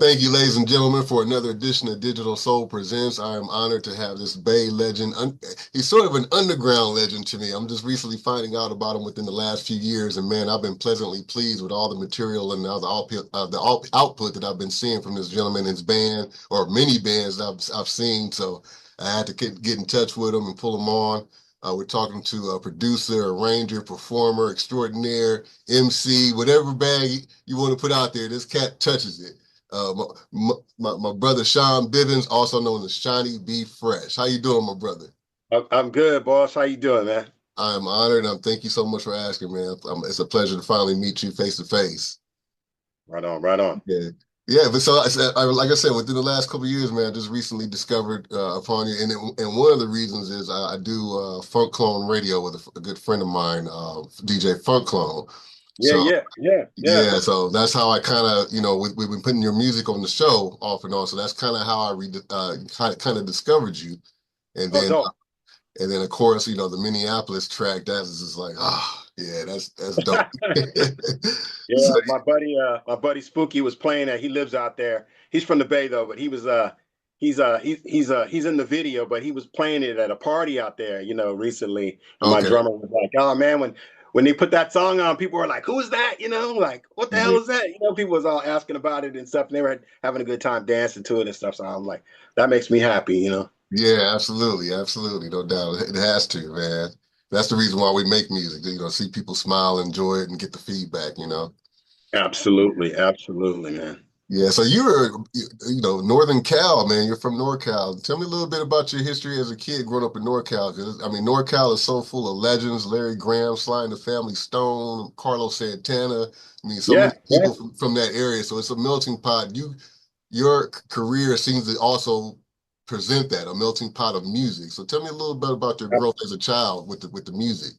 Thank you, ladies and gentlemen, for another edition of Digital Soul Presents. I am honored to have this Bay legend. He's sort of an underground legend to me. I'm just recently finding out about him within the last few years, and man, I've been pleasantly pleased with all the material and all the output that I've been seeing from this gentleman and his band, or many bands that I've seen. So I had to get in touch with him and pull him on. We're talking to a producer, arranger, performer, extraordinaire, MC, whatever bag you want to put out there. This cat touches it. My brother Shaun Bivens, also known as Shauny B Fresh. How you doing, my brother? I'm good, boss. How you doing, man? I am honored, and thank you so much for asking, man. It's a pleasure to finally meet you face to face. Right on, right on. Yeah, yeah. But so like I said, within the last couple of years, man, I just recently discovered upon you, and one of the reasons is I do Funk Clone Radio with a good friend of mine, DJ Funk Clone. Yeah, So yeah, yeah, yeah. yeah, so that's how I kind of, we've been putting your music on the show off and on. So that's kind of how kind of discovered you. And Oh, then, dope. of course, the Minneapolis track, that's just like, yeah, that's dope. So, Yeah, my buddy Spooky was playing that. He lives out there. He's from the Bay though, but he's in the video, but he was playing it at a party out there, recently. And my okay. drummer was like, "Oh man, when they put that song on, people were like, who is that? Like, what the hell Yeah, is that? People was all asking about it and stuff, and they were having a good time dancing to it and stuff. So I'm like, that makes me happy. yeah, absolutely, absolutely, no doubt. It has to, man. That's the reason why we make music, see people smile, enjoy it, and get the feedback. Absolutely, absolutely, man. Yeah, so Northern Cal, man. You're from NorCal. Tell me a little bit about your history as a kid growing up in NorCal. Because I mean, NorCal is so full of legends: Larry Graham, Sly and the Family Stone, Carlos Santana. I mean, so many Yeah, yeah. people from that area. So it's a melting pot. Your career seems to also present that, a melting pot of music. So tell me a little bit about your growth as a child with the music.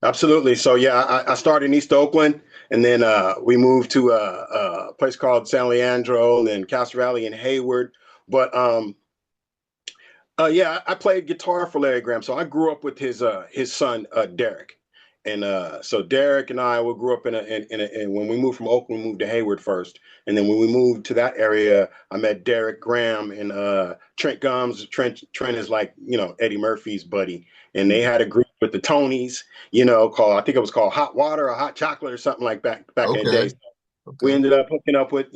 Absolutely. So yeah, I started in East Oakland, and then we moved to a place called San Leandro, and then Castro Valley and Hayward. But yeah, I played guitar for Larry Graham. So I grew up with his son Derek, and so Derek and I we grew up and when we moved from Oakland, we moved to Hayward first, and then when we moved to that area, I met Derek Graham and Trent Gums. Trent is like Eddie Murphy's buddy, and they had a group with the Tonys, called I think it was called Hot Water or Hot Chocolate or something like back in the Okay, day. We okay, ended up hooking up with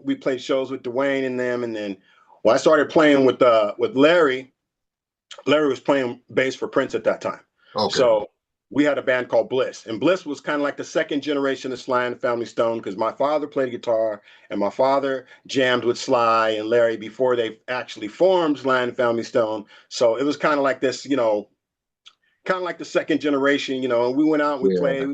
we played shows with Dwayne and them, and then well, I started playing with Larry. Larry was playing bass for Prince at that time. okay, So we had a band called Bliss. And Bliss was kind of like the second generation of Sly and the Family Stone because my father played guitar and my father jammed with Sly and Larry before they actually formed Sly and the Family Stone. So it was kind of like this, kind of like the second generation, and we went out and we yeah, played.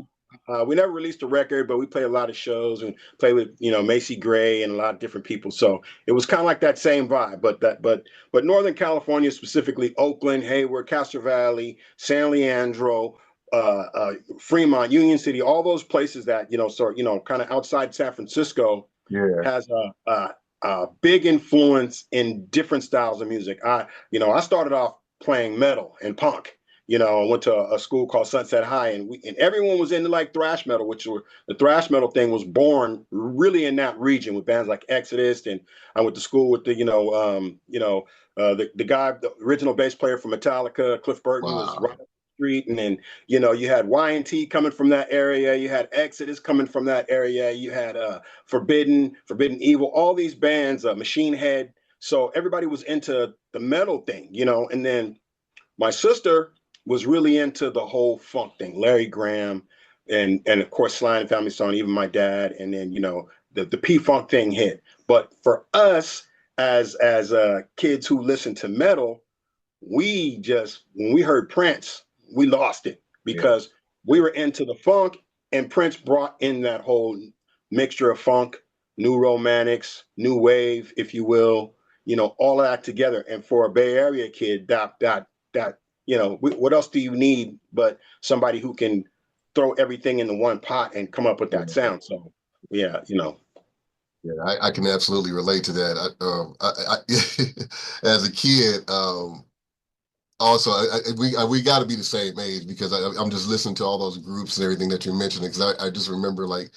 We never released a record, but we played a lot of shows and played with Macy Gray and a lot of different people. So it was kind of like that same vibe. But Northern California, specifically Oakland, Hayward, Castro Valley, San Leandro, Fremont, Union City, all those places that kind of outside San Francisco yeah. has a big influence in different styles of music. I started off playing metal and punk. I went to a school called Sunset High, and everyone was into like thrash metal, the thrash metal thing was born really in that region with bands like Exodus. And I went to school with the guy, the original bass player for Metallica, Cliff Burton was right Wow. up the street, and then you had Y&T coming from that area, you had Exodus coming from that area, you had Forbidden Evil, all these bands, Machine Head. So everybody was into the metal thing, and then my sister was really into the whole funk thing, Larry Graham, and of course Sly and Family Stone, even my dad, and then the P Funk thing hit. But for us as kids who listened to metal, we just when we heard Prince, we lost it Yeah. because we were into the funk, and Prince brought in that whole mixture of funk, new romantics, new wave, if you will, all of that together. And for a Bay Area kid, that what else do you need but somebody who can throw everything into one pot and come up with that Yeah. sound? So yeah, Yeah, I can absolutely relate to that. As a kid, also, we got to be the same age because I'm just listening to all those groups and everything that you're mentioning because I just remember like,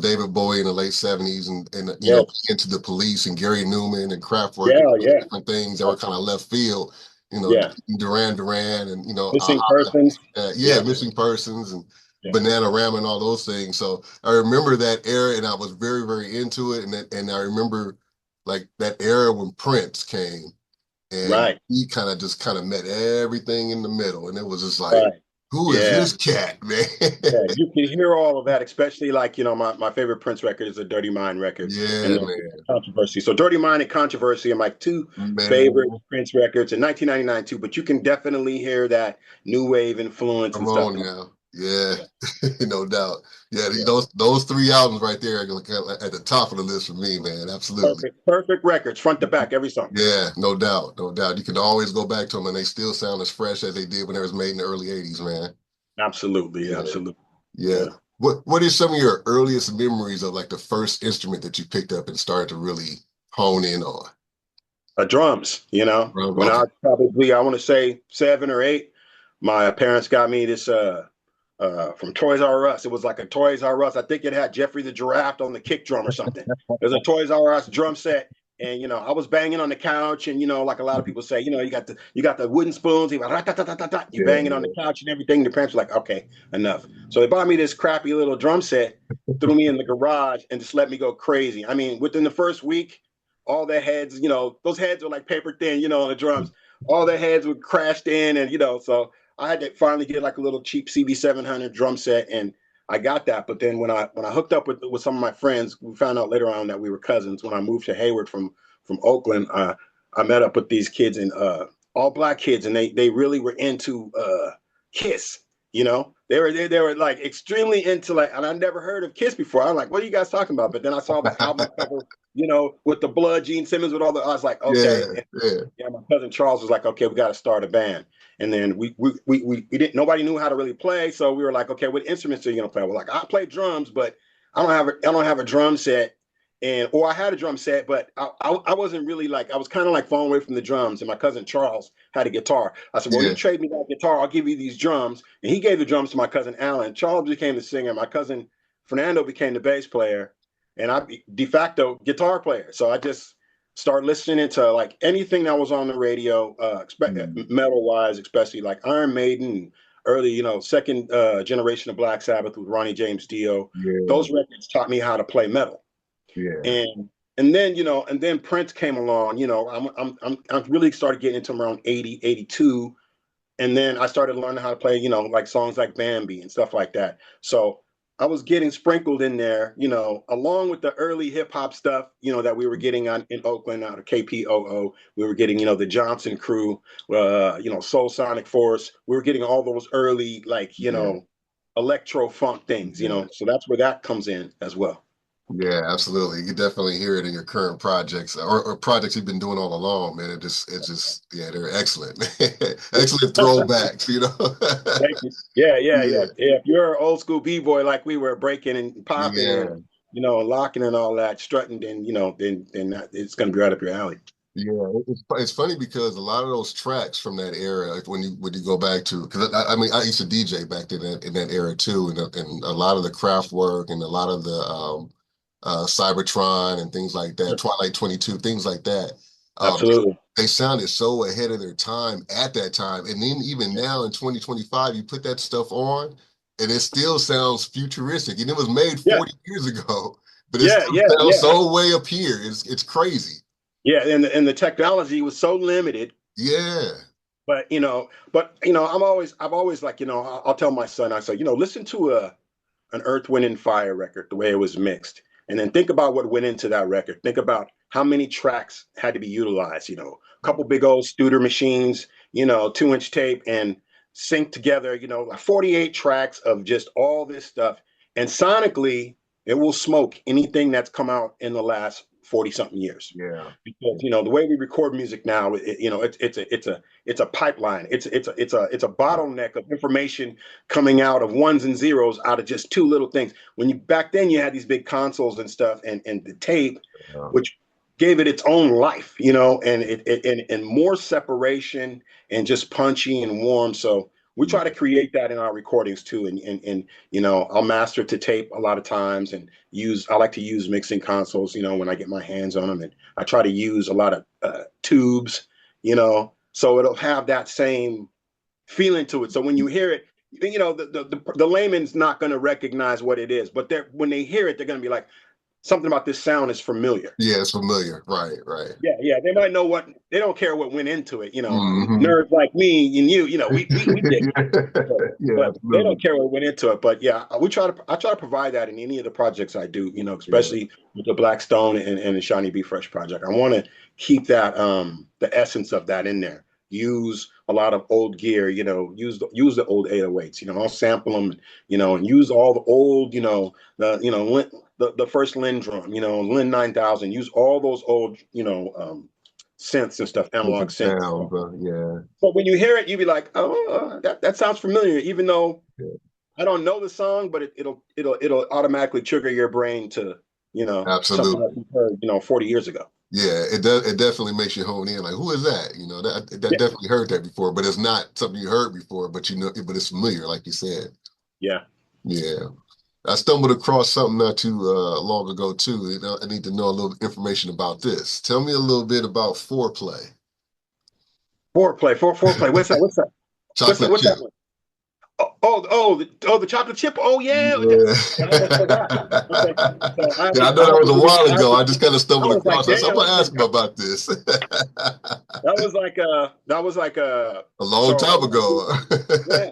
David Bowie in the late 70s and Yes. into the Police and Gary Newman and Kraftwerk and Yeah, all those yeah. different things that were kind of left field, Yeah. Duran Duran and, Missing persons. yeah, Yeah. Missing Persons and Yeah. Bananarama and all those things. So I remember that era and I was very, very into it. And I remember like that era when Prince came and Right. he kind of met everything in the middle. And it was just like, Right. who is Yeah. this cat, man? Yeah, you can hear all of that, especially like, my favorite Prince record is a Dirty Mind record. And Yeah, then man. Controversy. So Dirty Mind and Controversy are my two favorite Man, Prince records in 1999 too, but you can definitely hear that new wave influence and come stuff. on now. Yeah, Yeah. no doubt. Yeah, Yeah. those three albums right there are at the top of the list for me, man. Absolutely. Perfect records, front to back, every song. Yeah, no doubt, no doubt. You can always go back to them, and they still sound as fresh as they did when they was made in the early '80s, man. Absolutely, Yeah, absolutely. yeah. Yeah. What is some of your earliest memories of like the first instrument that you picked up and started to really hone in on? Drums, when Okay. I want to say 7 or 8, my parents got me this from Toys R Us. It was like a Toys R Us. I think it had Jeffrey the Giraffe on the kick drum or something. It was a Toys R Us drum set. And I was banging on the couch, and like a lot of people say, you got the wooden spoons, you banging on the Yeah, couch and everything. The parents were like, okay, enough. So they bought me this crappy little drum set, threw me in the garage, and just let me go crazy. I mean, within the first week, all the heads, those heads were like paper thin, on the drums. All the heads were crashed in, and so I had to finally get like a little cheap CB700 drum set, and I got that. But then when I hooked up with some of my friends, we found out later on that we were cousins. When I moved to Hayward from Oakland, I met up with these kids and all black kids, and they really were into Kiss. They were like extremely into like, and I never heard of Kiss before. I'm like, what are you guys talking about? But then I saw the album cover, with the blood, Gene Simmons with all the. I was like, yeah, okay. And, yeah, yeah, my cousin Charles was like, okay, we got to start a band. And then we didn't. Nobody knew how to really play, so we were like, okay, what instruments are you gonna play? We're like, I play drums, but I don't have a drum set, or I had a drum set, but I wasn't really like, I was kind of like falling away from the drums. And my cousin Charles had a guitar. I said, well, you yeah, trade me that guitar, I'll give you these drums. And he gave the drums to my cousin Alan. Charles became the singer. My cousin Fernando became the bass player, and I de facto guitar player. So I just started listening to like anything that was on the radio, mm, metal wise, especially like Iron Maiden, early, second generation of Black Sabbath with Ronnie James Dio. yeah, Those records taught me how to play metal. yeah, And then Prince came along. I really started getting into him around 80, 82, and then I started learning how to play, like songs like Bambi and stuff like that. So I was getting sprinkled in there, along with the early hip hop stuff, that we were getting on in Oakland out of KPOO. We were getting, the Johnson Crew, Soul Sonic Force. We were getting all those early, like, yeah, electro-funk things. yeah. So that's where that comes in as well. Yeah, absolutely. You can definitely hear it in your current projects or projects you've been doing all along, man. Yeah, they're excellent. Excellent throwbacks, Thank you. Yeah, yeah, yeah. Yeah, Yeah, if you're an old school b-boy like we were, breaking and popping and yeah, locking and all that, strutting, then it's gonna be right up your alley. yeah. It's funny because a lot of those tracks from that era, like when you go back to, because I mean, I used to DJ back then in that era too, and a lot of the craft work and a lot of the Cybertron and things like that, Sure. Twilight 22, things like that. Um, Absolutely. they sounded so ahead of their time at that time. And then even Yeah, now in 2025, you put that stuff on and it still sounds futuristic. And it was made yeah, 40 years ago, but it yeah, still yeah, sounds yeah. so way up here. It's crazy. Yeah, and the technology was so limited, Yeah. but I've always like, I'll tell my son, I say, listen to an Earth, Wind, and Fire record, the way it was mixed. And then think about what went into that record. Think about how many tracks had to be utilized, a couple big old Studer machines, 2-inch tape, and sync together, like 48 tracks of just all this stuff. And sonically, it will smoke anything that's come out in the last 40 something years. Yeah. Because the way we record music now, it's a pipeline. It's a bottleneck of information coming out of ones and zeros out of just two little things. When you back then you had these big consoles and stuff, and the tape, Yeah. which gave it its own life, and more separation and just punchy and warm. So we try to create that in our recordings too. And you know, I'll master to tape a lot of times and I like to use mixing consoles, you know, when I get my hands on them. And I try to use a lot of tubes, you know, so it'll have that same feeling to it. So when you hear it, you know, the layman's not going to recognize what it is, but when they hear it, they're going to be like, something about this sound is familiar. Yeah, it's familiar. Right, right. Yeah. They might know they don't care what went into it. You know, Hmm. nerds like me and you know, we dig it. Yeah, But they absolutely. don't care what went into it. But yeah, I try to provide that in any of the projects I do, you know, Yeah, especially with the Black Stone and the Shiny Be Fresh project. I want to keep that the essence of that in there. Use a lot of old gear, you know, use the old 808s, you know, I'll sample them, you know, and use all the old, you know, the first Lin drum, you know, Lin 9000, use all those old, you know, synths and stuff, analog different synths. sounds. Yeah, But when you hear it, you be like, oh, that sounds familiar, even though yeah, I don't know the song, but it'll automatically trigger your brain to, you know, something that absolutely. you heard, you know, 40 years ago. Yeah, it does. It definitely makes you hone in. Like, who is that? You know, that Yeah, definitely heard that before, but it's not something you heard before. But you know, but it's familiar, like you said. yeah. Yeah, I stumbled across something not too long ago too. You know, I need to know a little information about this. Tell me a little bit about foreplay. Foreplay. What's that? What's that? What's that? Chocolate What's that chip. one? The chocolate chip. Oh yeah, Yeah. I almost forgot. Okay, so Yeah, I know that was a while ago. I just kind of I stumbled was like, across it. So I'm damn, I gonna ask him forgot. about this. That was like A long so time ago. yeah.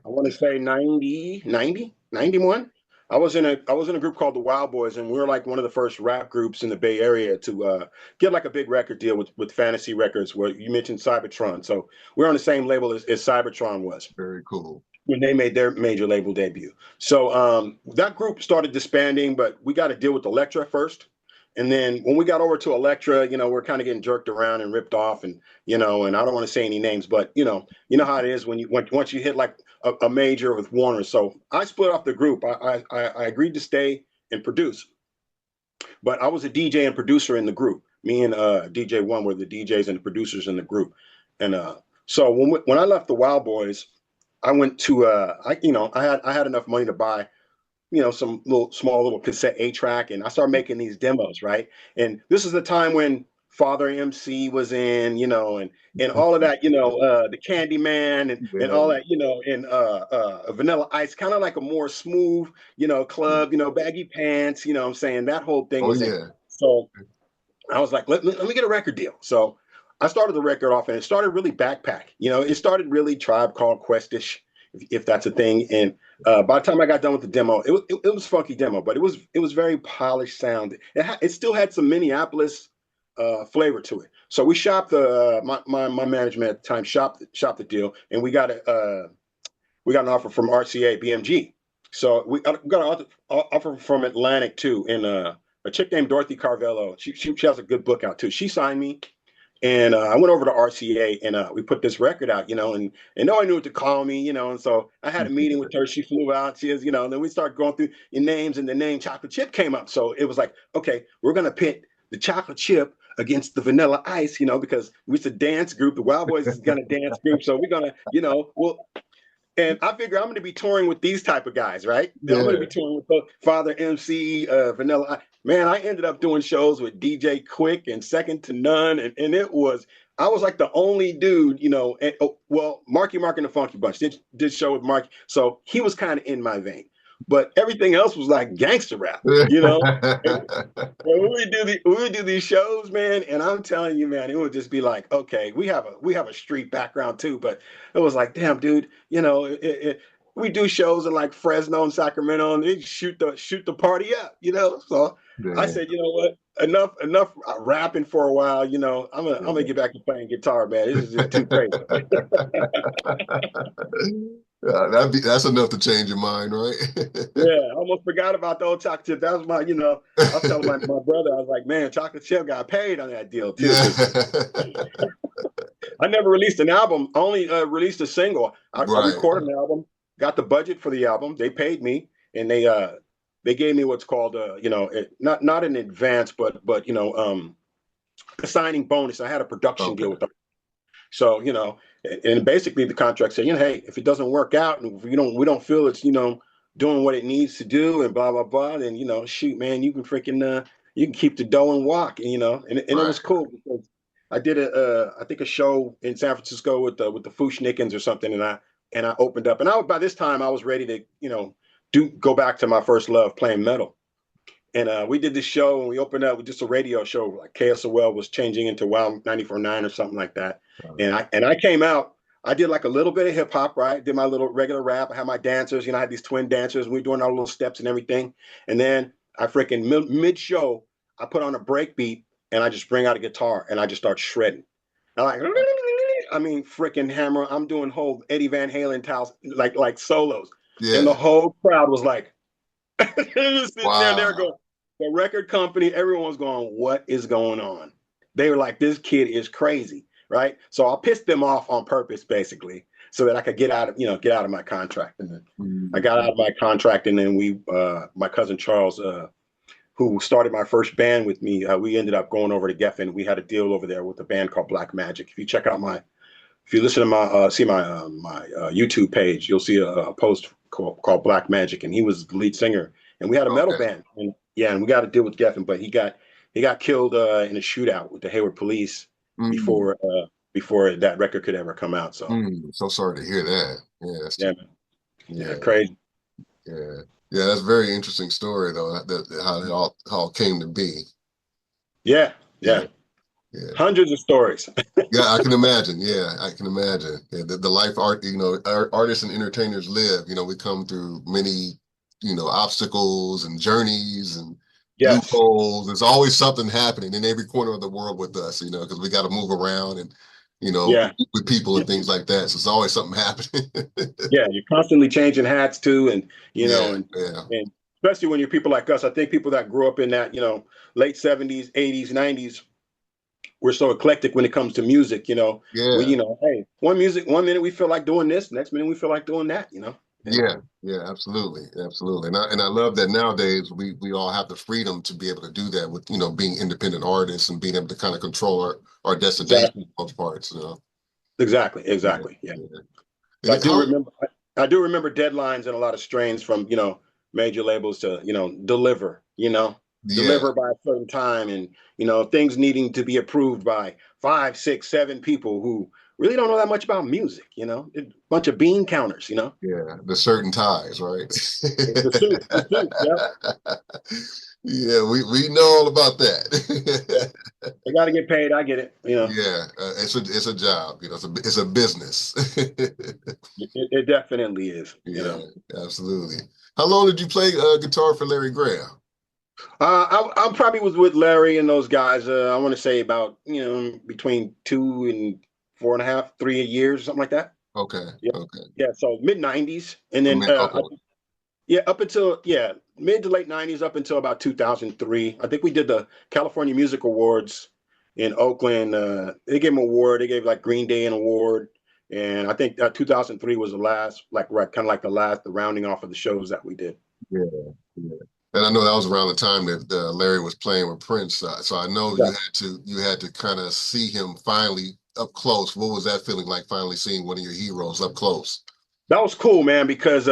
I want to say 91. I was in a group called the Wild Boys, and we were like one of the first rap groups in the Bay Area to get like a big record deal with Fantasy Records, where you mentioned Cybertron. So we're on the same label as Cybertron was Very cool. when they made their major label debut. So that group started disbanding, but we got to deal with Elektra first. And then when we got over to Elektra, you know, we're kind of getting jerked around and ripped off, and you know, and I don't want to say any names, but you know how it is when once you hit like a major with Warner. So I split off the group. I agreed to stay and produce, but I was a DJ and producer in the group. Me and DJ One were the DJs and the producers in the group, and so when I left the Wild Boys, I went to I had enough money to buy some small little cassette 8 track, and I started making these demos, right? And this is the time when Father MC was in, and all of that, the Candyman and all Yeah. that, and Vanilla Ice, kind of like a more smooth, club, baggy pants, what I'm saying, that whole thing Oh was in. yeah. So I was like, let me get a record deal. So I started the record off, and it started really backpack. It started really Tribe Called Questish, if that's a thing. And by the time I got done with the demo, it was funky demo, but it was very polished sound. It still had some Minneapolis flavor to it. So we shopped my management at the time shopped the deal, and we got an offer from RCA BMG. So we got an offer from Atlantic too, and a chick named Dorothy Carvello. She has a good book out too. She signed me, and I went over to RCA, and we put this record out, and no one knew what to call me, and so I had a meeting with her. She flew out. She is, and then we started going through your names, and the name Chocolate Chip came up. So it was like, okay, we're gonna pit the Chocolate Chip against the Vanilla Ice, because we used to dance group. The Wild Boys is gonna dance group, so we're gonna, we'll and I figure I'm going to be touring with these type of guys, right? I'm going to be Yeah. touring with both Father MC, Vanilla. Man, I ended up doing shows with DJ Quick and Second to None, and I was like the only dude, And, well, Marky Mark and the Funky Bunch did show with Marky, so he was kind of in my vein, but everything else was like gangster rap, Well, we would do these shows, man, and I'm telling you, man, it would just be like, okay, we have a street background too, but it was like, damn, dude, we do shows in like Fresno and Sacramento, and they shoot the party up, So I Yeah. said, you know what, enough rapping for a while, I'm gonna get back to playing guitar, man. This is just too crazy. Yeah, that's enough to change your mind, right? Yeah, I almost forgot about the old chocolate chip. That was I was telling my brother, I was like, man, chocolate chip got paid on that deal too, Yeah. because I never released an album. I only released a single. I Right. recorded an album, got the budget for the album. They paid me, and they gave me what's called not an advance, but a signing bonus. I had a production deal Okay. with them. So, and basically the contract said, hey, if it doesn't work out and if we don't feel it's, doing what it needs to do and blah, blah, blah, then, shoot, man, you can freaking, you can keep the dough and walk, and it was Right. cool because I did I think a show in San Francisco with the Fushnikins or something. And I opened up, and by this time I was ready to, go back to my first love, playing metal. And we did this show, and we opened up with just a radio show, like KSOL was changing into WOW 94.9 or something like that. And I came out. I did like a little bit of hip hop, right? Did my little regular rap. I had my dancers, I had these twin dancers. We were doing our little steps and everything. And then I freaking mid show, I put on a break beat, and I just bring out a guitar and I just start shredding. I'm like, I mean, freaking hammer. I'm doing whole Eddie Van Halen tiles, like solos, and the Yeah. whole crowd was like, just sitting there. They're Wow. going, the record company, everyone's going, what is going on? They were like, this kid is crazy, right? So I pissed them off on purpose, basically, so that I could get out of my contract. And then I got out of my contract, and then my cousin Charles, who started my first band with me, we ended up going over to Geffen. We had a deal over there with a band called Black Magic. If you listen to my YouTube page, you'll see a post called Black Magic, and he was the lead singer. And we had a metal Okay. band, and yeah, and we got to deal with Geffen, but he got killed in a shootout with the Hayward police Mm. before that record could ever come out. So So sorry to hear that. Yeah, that's yeah, too, man. Yeah, yeah, crazy. yeah. Yeah, that's a very interesting story though, how it all came to be. Yeah, Yeah, yeah. yeah. Hundreds of stories. Yeah, I can imagine. Yeah, I can imagine. Yeah, the life artists and entertainers live. We come through many, obstacles and journeys and Yes. loopholes. There's always something happening in every corner of the world with us, because we got to move around and, Yeah. with people and things like that. So it's always something happening. Yeah, you're constantly changing hats too, and Yeah, yeah, and especially when you're people like us. I think people that grew up in that late '70s, '80s, '90s, we're so eclectic when it comes to music. We yeah. hey, one minute we feel like doing this, next minute we feel like doing that. And Yeah, yeah, absolutely, absolutely, and I love that nowadays we all have the freedom to be able to do that with being independent artists and being able to kind of control our destination exactly, for most parts. exactly, Yeah, exactly. Yeah. yeah. So And I do remember deadlines and a lot of strains from major labels to deliver yeah, deliver by a certain time, and things needing to be approved by 5, 6, 7 people who really don't know that much about music. A bunch of bean counters. yeah, the certain ties, right? The suits, yeah, Yeah, we know all about yeah. that. They got to get paid. I get it. Yeah, it's a job, it's a business. It definitely is. Yeah, absolutely. How long did you play guitar for Larry Graham? I probably was with Larry and those guys. I want to say about between 2 and 4.5, 3 years, something like that. Okay, Yeah, okay. yeah. So mid '90s, and then Okay. yeah, up until mid to late '90s, up until about 2003. I think we did the California Music Awards in Oakland. They gave them an award. They gave like Green Day an award, and I think 2003 was the last, like right, kind of like the rounding off of the shows that we did. Yeah, yeah. And I know that was around the time that Larry was playing with Prince. So I know you Exactly. had to kind of see him finally up close. What was that feeling like, finally seeing one of your heroes up close? That was cool, man, because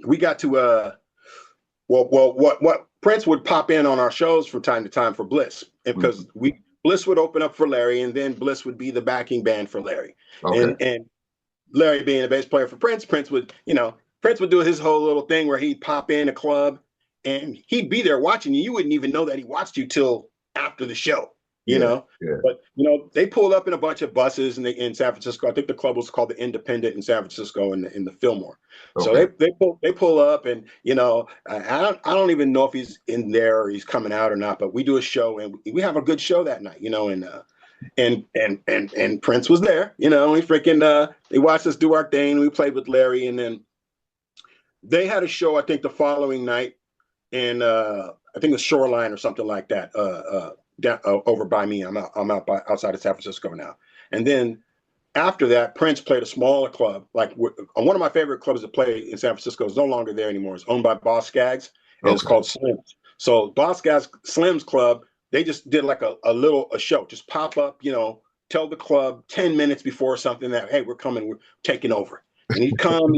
we got to what Prince would pop in on our shows from time to time for Bliss, because Mhm. we Bliss would open up for Larry, and then Bliss would be the backing band for Larry, Okay. and Larry being a bass player for Prince, Prince would do his whole little thing where he'd pop in a club and he'd be there watching you. You wouldn't even know that he watched you till after the show, you Yeah, know. yeah. But they pulled up in a bunch of buses in San Francisco. I think the club was called the Independent in San Francisco in the Fillmore. So Okay. they pull up, and I don't even know if he's in there or he's coming out or not. But we do a show, and we have a good show that night, and Prince was there. We freaking he watched us do our thing. We played with Larry, and then they had a show, I think, the following night in I think the Shoreline or something like that. Down, over by me. I'm out outside of San Francisco now. And then after that, Prince played a smaller club. Like one of my favorite clubs to play in San Francisco is no longer there anymore. It's owned by Boss Skaggs, and it's Okay. called Slims. So Boss Skaggs Slims Club, they just did like a show, just pop up, tell the club 10 minutes before something that, hey, we're coming, we're taking over. And he'd come, and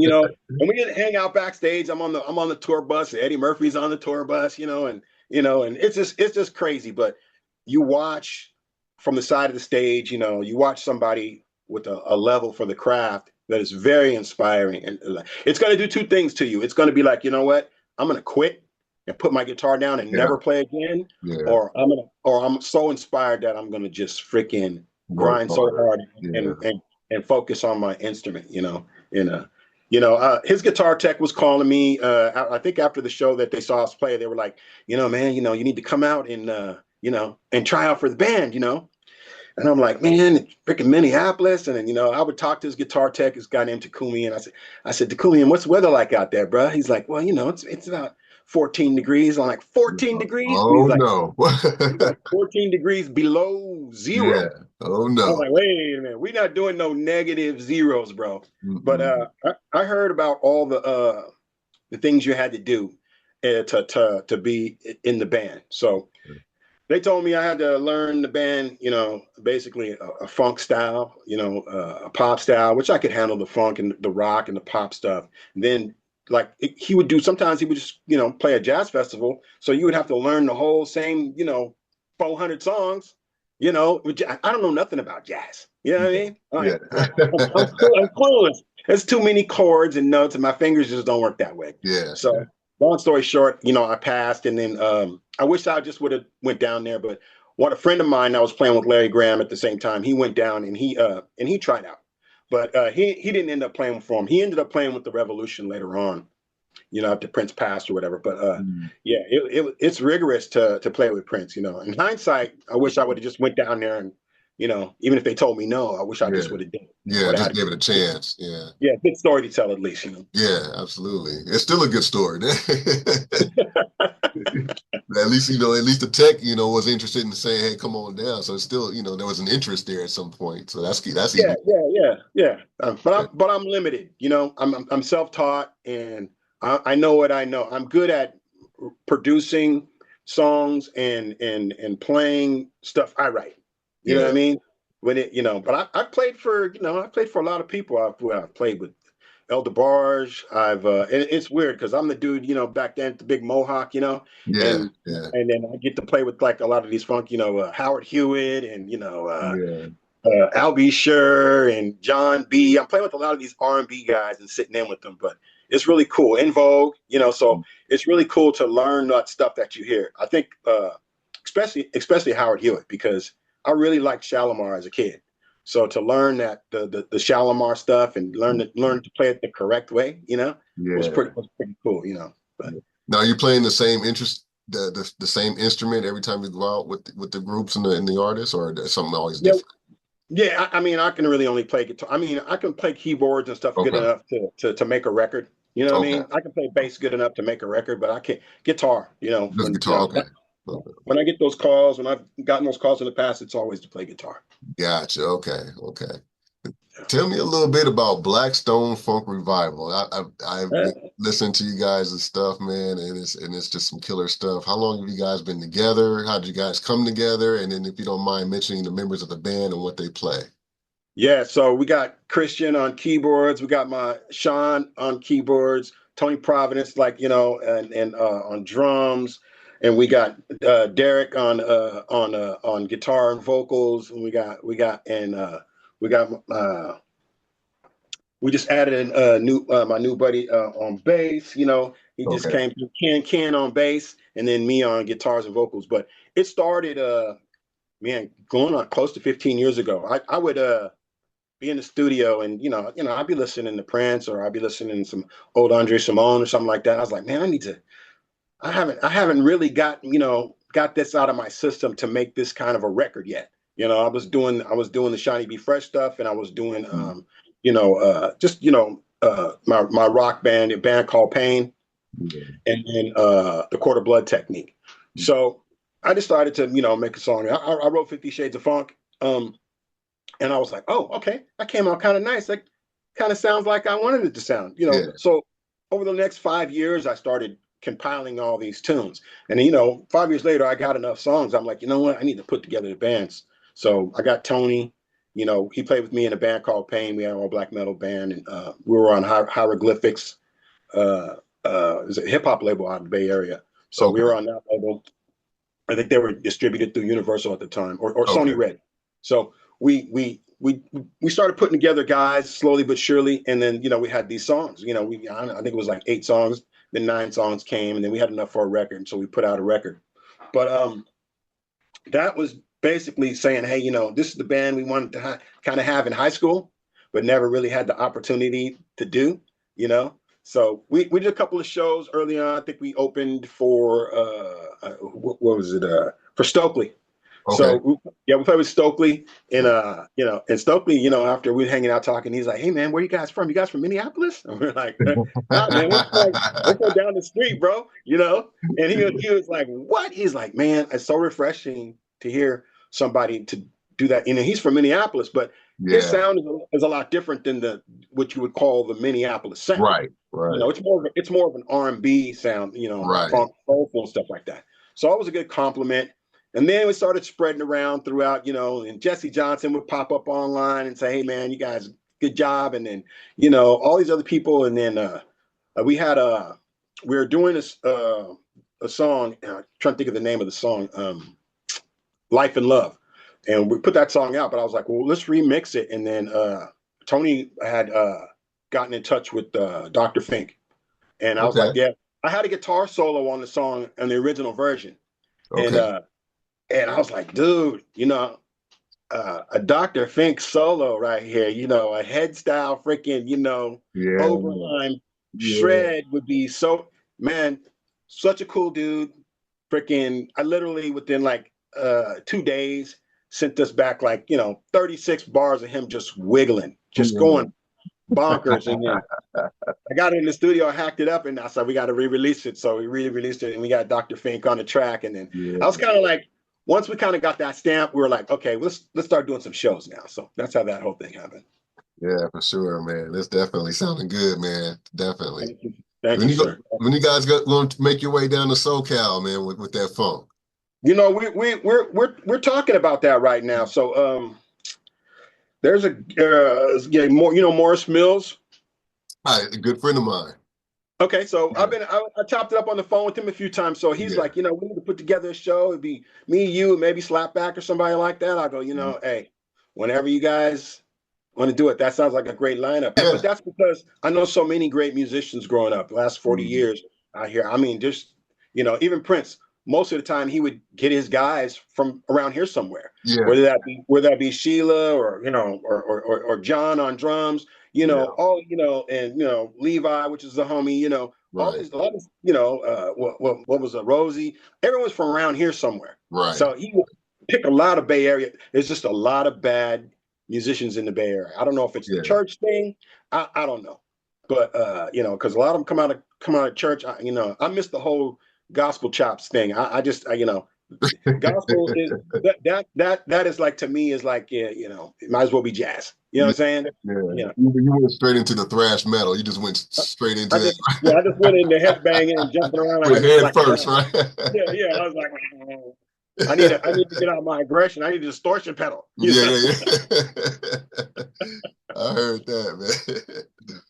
we get to hang out backstage. I'm on the tour bus. Eddie Murphy's on the tour bus, and it's just crazy. But you watch from the side of the stage, you watch somebody with a level for the craft that is very inspiring. And it's going to do two things to you. It's going to be like, you know what? I'm going to quit and put my guitar down and Yeah. never play again. Yeah. Or I'm so inspired that I'm going to just freaking Work grind so harder. hard Yeah. and focus on my instrument, and his guitar tech was calling me. I think after the show that they saw us play, they were like, man, you need to come out and try out for the band, And I'm like, man, freaking Minneapolis. And then, I would talk to his guitar tech, this guy named Takumi. And I said, Takumi, what's the weather like out there, bro? He's like, well, it's about 14 degrees. I'm like, 14 degrees? And Oh no. he's like 14 degrees below Yeah. zero. Oh I'm no. like, wait a minute, we're not doing no negative zeros, bro. But Mm-mm. I heard about all the things you had to do to be in the band. So they told me I had to learn the band, basically a funk style, a pop style, which I could handle the funk and the rock and the pop stuff. And then like he would do, sometimes he would just, play a jazz festival. So you would have to learn the whole same, 400 songs, which I don't know nothing about jazz. You know what I mean? Yeah. I'm clueless. There's too many chords and notes, and my fingers just don't work that way. Yeah. So, long story short, I passed, and then I wish I just would have went down there. But a friend of mine, I was playing with Larry Graham at the same time. He went down and he tried out, but he didn't end up playing for him. He ended up playing with the Revolution later on, after Prince passed or whatever. But Mm. yeah, it's rigorous to play with Prince. In hindsight, I wish I would have just went down there and even if they told me no, I wish I Yeah. just would have done it. Yeah. Would have Just had give it a chance. Yeah. yeah, good story to tell at least. Yeah. Absolutely. It's still a good story. At least, at least the tech, was interested in saying, hey, come on down. So it's still, there was an interest there at some point. So that's Yeah, even. yeah. But I'm limited. I'm self-taught, and I know what I know. I'm good at producing songs and playing stuff I write. You know what Yeah. I mean? But I played for a lot of people. I've played with El DeBarge. And it's weird because I'm the dude, back then the big mohawk, Yeah. and Yeah. and then I get to play with like a lot of these funk, Howard Hewitt and Yeah. Al B. Sure and John B. I'm playing with a lot of these R&B guys and sitting in with them, but it's really cool. In Vogue, so it's really cool to learn that stuff that you hear. I think, especially Howard Hewitt, because I really liked Shalimar as a kid. So to learn that the Shalimar stuff and learn to play it the correct way, Yeah. was pretty cool, But Now you're playing the same interest, the same instrument every time you go out with the groups and the artists, or is something always yeah, different? yeah. I mean, I can really only play guitar. I mean, I can play keyboards and stuff good Okay. enough to make a record. You know what I Okay. mean? I can play bass good enough to make a record, but I can't guitar. Just guitar. Okay. Okay. When I get those calls, when I've gotten those calls in the past, it's always to play guitar. Gotcha. Okay. Okay. Tell me a little bit about Blackstone Funk Revival. I've been Uh, listening to you guys' stuff, man, and it's just some killer stuff. How long have you guys been together? How did you guys come together? And then if you don't mind mentioning the members of the band and what they play. Yeah, so we got Christian on keyboards. We got my Shaun on keyboards, Tony Providence, and on drums, and we got Derek on guitar and vocals, and we got we just added a new my new buddy on bass. He just Okay. came through Ken on bass, and then me on guitars and vocals. But it started man, going on close to 15 years ago. I would be in the studio and I'd be listening to Prince or I'd be listening to some old Andre Simone or something like that. I was like, man, I haven't really got this out of my system to make this kind of a record yet. I was doing the Shauny Be Fresh stuff, and I was doing just my rock band, a band called Pain, Yeah. and then the Quarter Blood Technique. So I decided to make a song. I wrote 50 Shades of Funk. And I was like, oh, okay, that came out kind of nice. That kind of sounds like I wanted it to sound. Yeah. So over the next 5 years, I started compiling all these tunes. And 5 years later, I got enough songs. I'm like, you know what? I need to put together the bands. So I got Tony You know, he played with me in a band called Pain. We had an all black metal band, and we were on Hieroglyphics. It's a hip hop label out of the Bay Area. So we Okay. were on that label. I think they were distributed through Universal at the time, or Okay. Sony Red. So we started putting together guys slowly but surely, and then we had these songs. I think it was like 8 songs, then 9 songs came, and then we had enough for a record, so we put out a record. But that was basically saying, hey, this is the band we wanted to kind of have in high school, but never really had the opportunity to do. So we did a couple of shows early on. I think we opened for what was it? For Stokely. Okay. So we played with Stokely, and and Stokely, after we were hanging out talking, he's like, "Hey man, where you guys from? You guys from Minneapolis?" And we're like, "Nah, man, we're from down the street, bro." And he was like, "What?" He's like, "Man, it's so refreshing to hear somebody to do that." He's from Minneapolis, but his Yeah. sound is a lot different than what you would call the Minneapolis sound. Right. Right. It's more of an R&B sound, Right. funk, soulful, and stuff like that. So it was a good compliment. And then we started spreading around throughout, and Jesse Johnson would pop up online and say, "Hey man, you guys, good job." And then, all these other people. And then we had we were doing a song. I'm trying to think of the name of the song, "Life and Love," and we put that song out. But I was like, well, let's remix it. And then Tony had gotten in touch with Dr. Fink, and I was Okay. like, yeah, I had a guitar solo on the song on the original version, and Okay. and I was like, dude, a Dr. Fink solo right here, a head style freaking, Yeah. Oberheim Yeah. shred would be so, man, such a cool dude. Freaking, I literally within like 2 days sent us back like, 36 bars of him just wiggling, just Yeah. going bonkers. And then I got it in the studio, I hacked it up, and I said we got to re-release it. So we re-released it, and we got Dr. Fink on the track. And then I was Yeah. kind of like, once we kind of got that stamp, we were like, okay, let's start doing some shows now. So that's how that whole thing happened. Yeah, for sure, man. It's definitely sounding good, man. Definitely. Thank you, thank When you, you go, sir. when you guys going to make your way down to SoCal, man, with that funk. We're talking about that right now. So there's a more Morris Mills. Hi, a good friend of mine. Okay, so Yeah. I chopped it up on the phone with him a few times. So he's Yeah. like, we need to put together a show. It'd be me, you, and maybe Slapback or somebody like that. I go, Mhm. hey, whenever you guys want to do it, that sounds like a great lineup. But Yeah. that's because I know so many great musicians growing up. The last 40 Mhm. years out here. I mean, just even Prince. Most of the time, he would get his guys from around here somewhere. Yeah. Whether that be Sheila or or John on drums. Yeah. And Levi, which is the homie. All Right. these, a lot of, what was a Rosie? Everyone's from around here somewhere. Right. So he would pick a lot of Bay Area. There's just a lot of bad musicians in the Bay Area. I don't know if it's the Yeah. church thing. I don't know, but because a lot of them come out of church. I miss the whole gospel chops thing. I just gospel is that is like, to me, is like, yeah, it might as well be jazz. You know what Yeah. I'm saying? Yeah. Yeah. You went straight into the thrash metal. You just went straight into I just went in the headbanging and jumping around with head like a first, guy. right? Yeah. I was like, oh, I need to get out my aggression. I need a distortion pedal. Yeah, yeah, yeah. I heard that, man.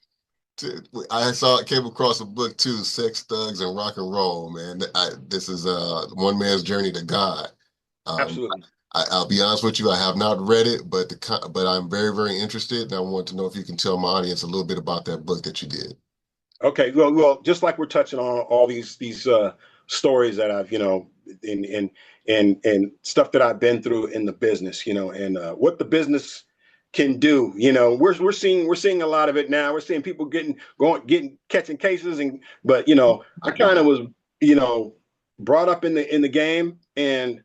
I came across a book too, Sex, Thugs, and Rock and Roll, man. This is one man's journey to God. Um, Absolutely. I'll be honest with you, I have not read it, but I'm very, very interested, and I want to know if you can tell my audience a little bit about that book that you did. Okay. Well, just like we're touching on all these stories that I've, and stuff that I've been through in the business, and what the business can do. We're seeing a lot of it now. We're seeing people catching cases, but I kind of was, brought up in the game, and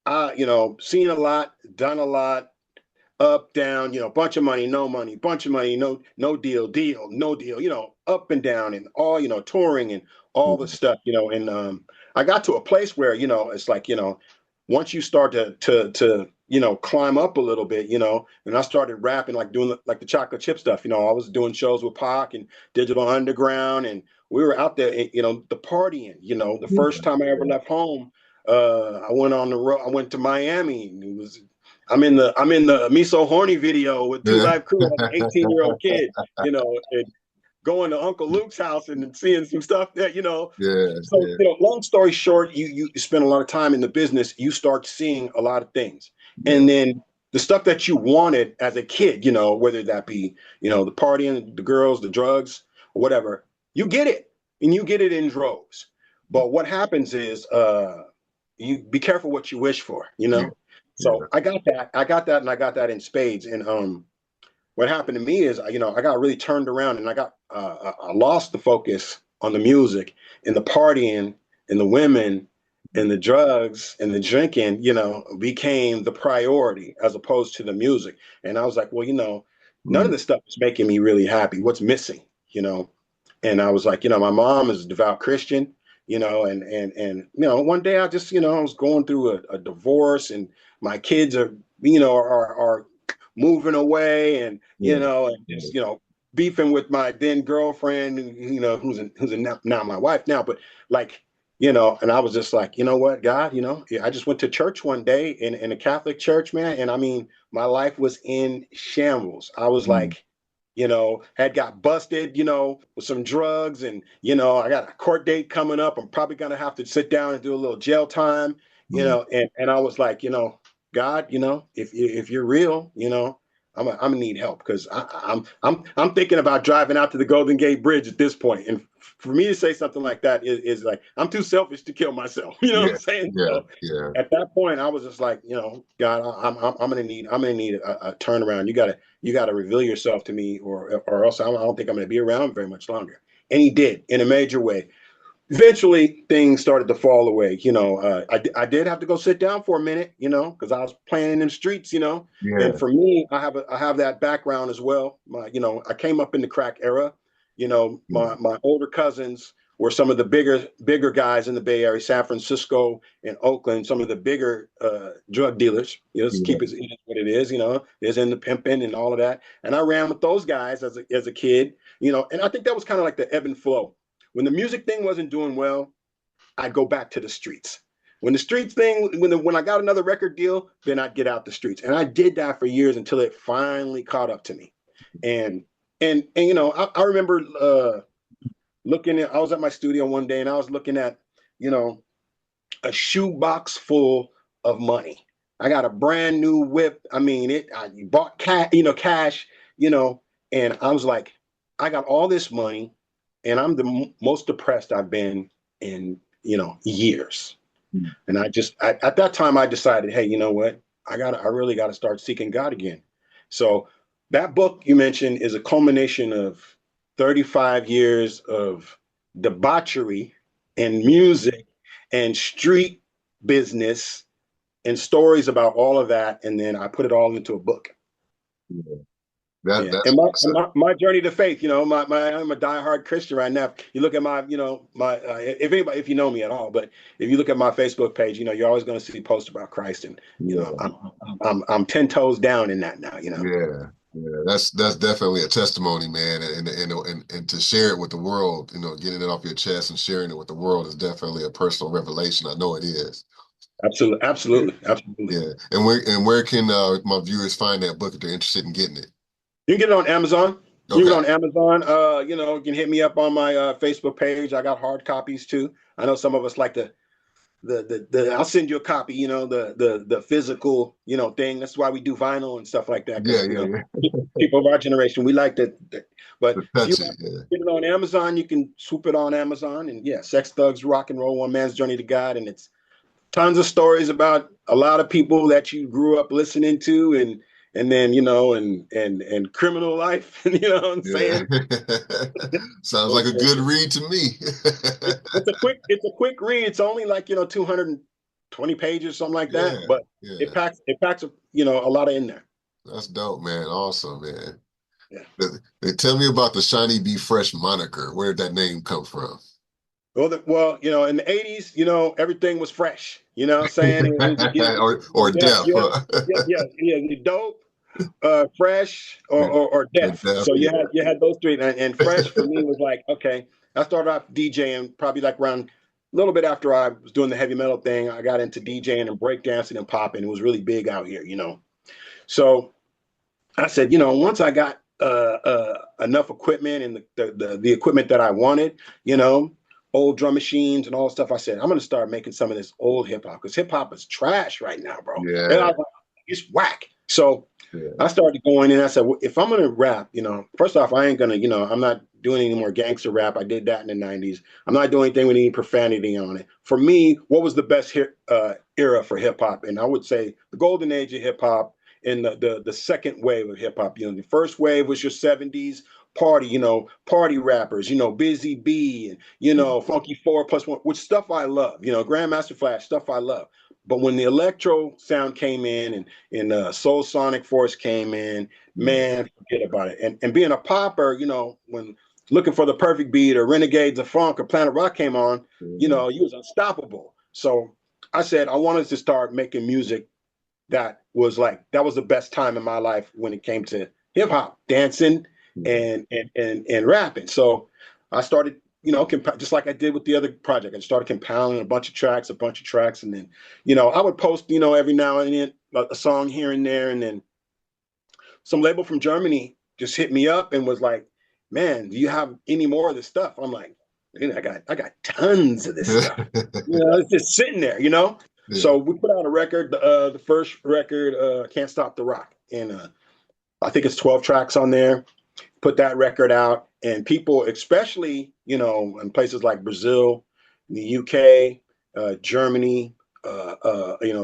I, seen a lot, done a lot, up, down, bunch of money, no money, bunch of money, no deal, no deal, up and down, and all, touring and all the stuff, and I got to a place where, it's like, once you start to climb up a little bit, and I started rapping, like doing like the chocolate chip stuff. I was doing shows with Pac and Digital Underground, and we were out there, the partying. The first time I ever left home, I went on the road. I went to Miami, and it was I'm in the Me So Horny video with Two Live Crew as an 18-year-old kid, and going to Uncle Luke's house and seeing some stuff that, Yeah, so, yeah, long story short, you spend a lot of time in the business, you start seeing a lot of things. yeah, And then the stuff that you wanted as a kid, whether that be, the partying, the girls, the drugs, or whatever, you get it, and you get it in droves. But what happens is you be careful what you wish for, yeah, So I got that. And I got that in spades. And what happened to me is, I got really turned around, and I lost the focus on the music and the partying and the women and the drugs and the drinking, became the priority as opposed to the music. And I was like, well, none of mm, this stuff is making me really happy. What's missing, you know? And I was like, my mom is a devout Christian, and one day I just, I was going through a divorce, and my kids are, are moving away, and yeah, and yeah, just beefing with my then girlfriend, who's now my wife now, but like, and I was just like, you know what, God, I just went to church one day in a Catholic church, man, and I mean, my life was in shambles. I was mm, like, had got busted, with some drugs, and I got a court date coming up. I'm probably gonna have to sit down and do a little jail time, mm, and I was like, God, if you're real, I'm gonna need help, because I'm thinking about driving out to the Golden Gate Bridge at this point, and for me to say something like that is like, I'm too selfish to kill myself. You know what yeah, I'm saying? yeah, So yeah, at that point, I was just like, God, I'm gonna need a turnaround. You gotta reveal yourself to me, or else I don't think I'm gonna be around very much longer. And he did, in a major way. Eventually, things started to fall away. I did have to go sit down for a minute, because I was playing in the streets, And yeah, for me, I have that background as well. I came up in the crack era. yeah, My older cousins were some of the bigger guys in the Bay Area, San Francisco and Oakland, some of the bigger drug dealers. Let's yeah, keep it what it is. There's in the pimping and all of that. And I ran with those guys as a kid. And I think that was kind of like the ebb and flow. When the music thing wasn't doing well, I'd go back to the streets. When the streets thing, when I got another record deal, then I'd get out the streets, and I did that for years until it finally caught up to me. And I remember looking at. I was at my studio one day, and I was looking at, you know, a shoebox full of money. I got a brand new whip. I mean, I bought cash, you know, and I was like, I got all this money, and I'm the most depressed I've been in, years. mm, And at that time, I decided, hey, you know what? I really got to start seeking God again. So that book you mentioned is a culmination of 35 years of debauchery and music and street business and stories about all of that. And then I put it all into a book. yeah. Yeah, That's and awesome. my journey to faith, I'm a diehard Christian right now. You look at my, my if you know me at all, but if you look at my Facebook page, you're always going to see posts about Christ, and Yeah, I'm 10 toes down in that now. yeah, yeah. That's definitely a testimony, man, and to share it with the world, getting it off your chest and sharing it with the world is definitely a personal revelation. I know it is. Absolutely, Yeah, absolutely, absolutely. yeah. And where can my viewers find that book if they're interested in getting it? You can get it on Amazon. You can Okay. get it on Amazon. You can hit me up on my Facebook page. I got hard copies too. I know some of us like the I'll send you a copy, the physical, thing. That's why we do vinyl and stuff like that, Yeah, because yeah, yeah. people of our generation, we like that. But To if you touch it. want Yeah. to get it on Amazon, you can swoop it on Amazon. And yeah, Sex Thugs Rock and Roll: One Man's Journey to God, and it's tons of stories about a lot of people that you grew up listening to, and then and criminal life. You know what I'm Yeah. saying? Sounds like a good read to me. It's a quick read. It's only like 220 pages, something like Yeah, that. But yeah. it packs a lot of in there. That's dope, man. Awesome, man. Yeah. Tell me about the Shiny Be Fresh moniker. Where did that name come from? Well, in the '80s, everything was fresh. You know what I'm saying? or deaf, huh? You dope, fresh, Yeah, or or deaf. deaf, So yeah. you had those three, and fresh for me was like, okay. I started off DJing probably like around a little bit after I was doing the heavy metal thing. I got into DJing and breakdancing and popping. It was really big out here. So I said, once I got enough equipment and the equipment that I wanted, old drum machines and all stuff, I said, I'm going to start making some of this old hip hop because hip hop is trash right now, bro. And I Yeah. was like, it's whack. So Yeah. I started going and I said, well, if I'm going to rap, first off, I ain't going to, I'm not doing any more gangster rap. I did that in the 90s. I'm not doing anything with any profanity on it. For me, what was the best era for hip hop? And I would say the golden age of hip hop and the second wave of hip hop. The first wave was your 70s party, party rappers, Busy B and, Funky 4+1, which stuff I love, Grandmaster Flash, stuff I love. But when the electro sound came in and Soul Sonic Force came in, man, forget about it. And being a popper, when looking for the perfect beat or Renegades of Funk or Planet Rock came on, you was unstoppable. So I said I wanted to start making music that was the best time in my life when it came to hip hop, dancing, and rapping. So I started, just like I did with the other project. I started compiling a bunch of tracks, and then, I would post, every now and then a song here and there, and then some label from Germany just hit me up and was like, "Man, do you have any more of this stuff?" I'm like, I got tons of this stuff. It's just sitting there, Yeah. So we put out a record, the first record, Can't Stop the Rock. And I think it's 12 tracks on there. Put that record out. And people, especially, in places like Brazil, the UK, Germany,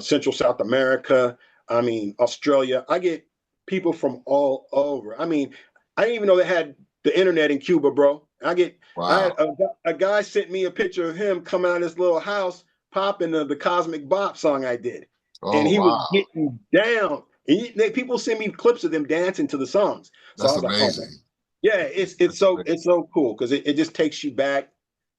Central South America, I mean, Australia, I get people from all over. I mean, I didn't even know they had the internet in Cuba, bro. I had Wow. a guy sent me a picture of him coming out of this little house popping the Cosmic Bop song I did. And Oh, he was wow. getting down. And people send me clips of them dancing to the songs. So I That's was like, oh man. amazing. Yeah, it's it's That's so amazing. it's so cool because it just takes you back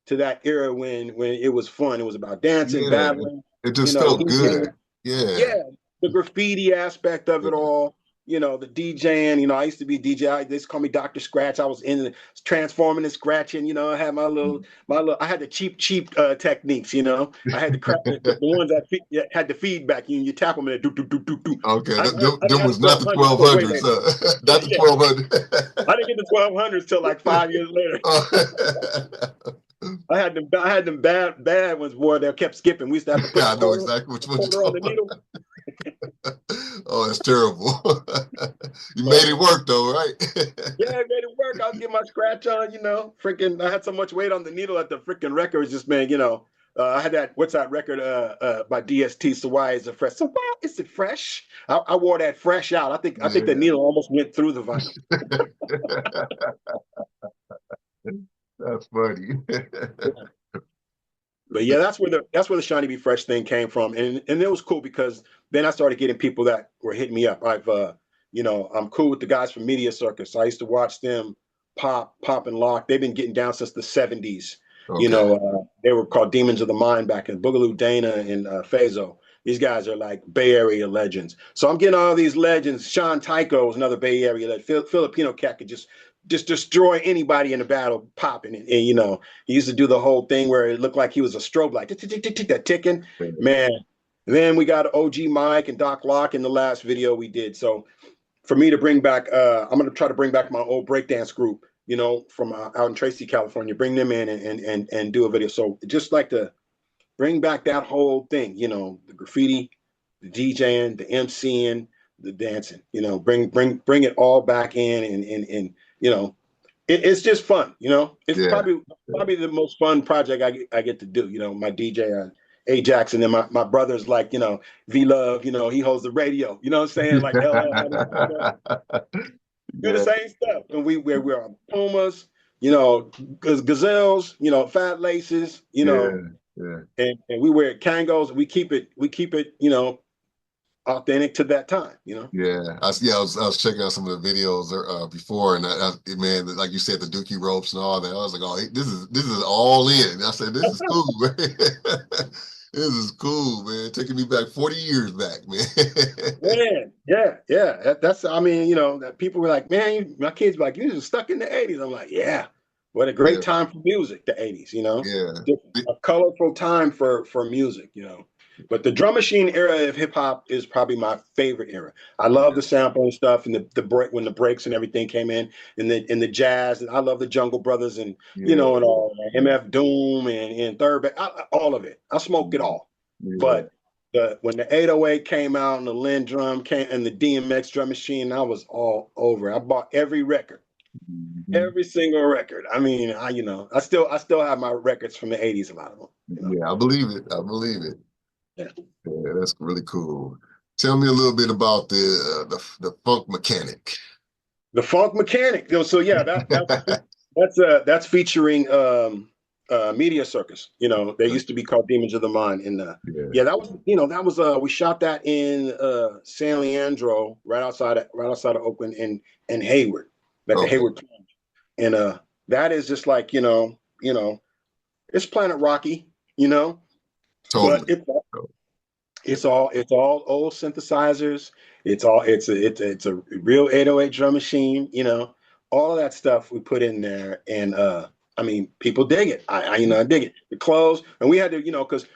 to that era when it was fun. It was about dancing, Yeah. battling, It just felt good. DJing. Yeah. Yeah, the graffiti aspect of it Yeah. all. The DJing. I used to be a DJ. They used to call me Dr. Scratch. I was in transforming and scratching. I had my little. I had the cheap techniques. I had the ones that had the feedback. You tap them and it do do do do do. Okay. I, Them, I, them I didn't them have the was not the 1200s till way 1200s. later. Not the Yeah, 1200. I didn't get the 1200s till like 5 years later. I had them bad ones, boy. That kept skipping. We used to have to put I know exactly a which one you're quarter on the talking needle. about. Oh, it's terrible. You But made it work though, right? yeah, I made it work. I was getting my scratch on. Freaking. I had so much weight on the needle that the freaking record was just, man. I had that. What's that record? By DST. So why is it fresh? So why is it fresh? I wore that fresh out. I think the Yeah. needle almost went through the vinyl. That's funny. But yeah, that's where the Shiny Be Fresh thing came from, and it was cool because then I started getting people that were hitting me up. I'm cool with the guys from Media Circus. I used to watch them pop and lock. They've been getting down since the '70s. Okay. They were called Demons of the Mind back in Boogaloo Dana and Fazo. These guys are like Bay Area legends. So I'm getting all these legends. Sean Tycho is another Bay Area legend. Filipino cat could just destroy anybody in a battle popping. And he used to do the whole thing where it looked like he was a strobe light, that ticking. Man, then we got OG Mike and Doc Lock in the last video we did. So for me to bring back, I'm going to try to bring back my old breakdance group, from out in Tracy, California, bring them in and do a video. So just like to bring back that whole thing, the graffiti, the DJing, the MCing, the dancing, bring it all back in and it's just fun, It's Yeah. probably the most fun project I get to do. My DJ Ajax, and then my brother's like, V Love, he holds the radio. You know what I'm saying? Like LL having the radio. Do the Yeah. same stuff, and we're on Pumas, gazelles, fat laces, Yeah. Yeah. and we wear Kangos. We keep it, authentic to that time. Yeah, I was checking out some of the videos before, and man, like you said, the Dookie ropes and all that. I was like, oh, this is all in. I said, this is cool, man. This is cool, man. Taking me back 40 years back, man. Man, yeah. That's I mean, that people were like, man, my kids were like, you just stuck in the '80s. I'm like, yeah. What a great Yeah. time for music, the 80s, you know? Yeah. Just a colorful time for music, you know. But the drum machine era of hip hop is probably my favorite era. I love the sample and stuff, and the break when the breaks and everything came in the jazz, and I love the Jungle Brothers and you Yeah. know and all MF Doom and Third, all of it. I smoked it all. Yeah. But when the 808 came out and the Linn drum came and the DMX drum machine, I was all over. I bought every record, Mhm. every single record. I mean, I still have my records from the 80s, a lot of them, you know. Yeah, I believe it. I believe it. Yeah. Yeah, that's really cool. Tell me a little bit about the funk mechanic. The Funk Mechanic. So yeah, that's featuring Media Circus. You know, they used to be called Demons of the Mind. And Yeah. yeah, that was we shot that in San Leandro, right outside of Oakland and Hayward, at the Okay. Hayward Plunge. And that is just like, it's Planet Rocky, you know, but Totally. it's all old synthesizers. It's a real 808 drum machine, all of that stuff we put in there. And I mean, people dig it. I dig it. The clothes, and we had to, because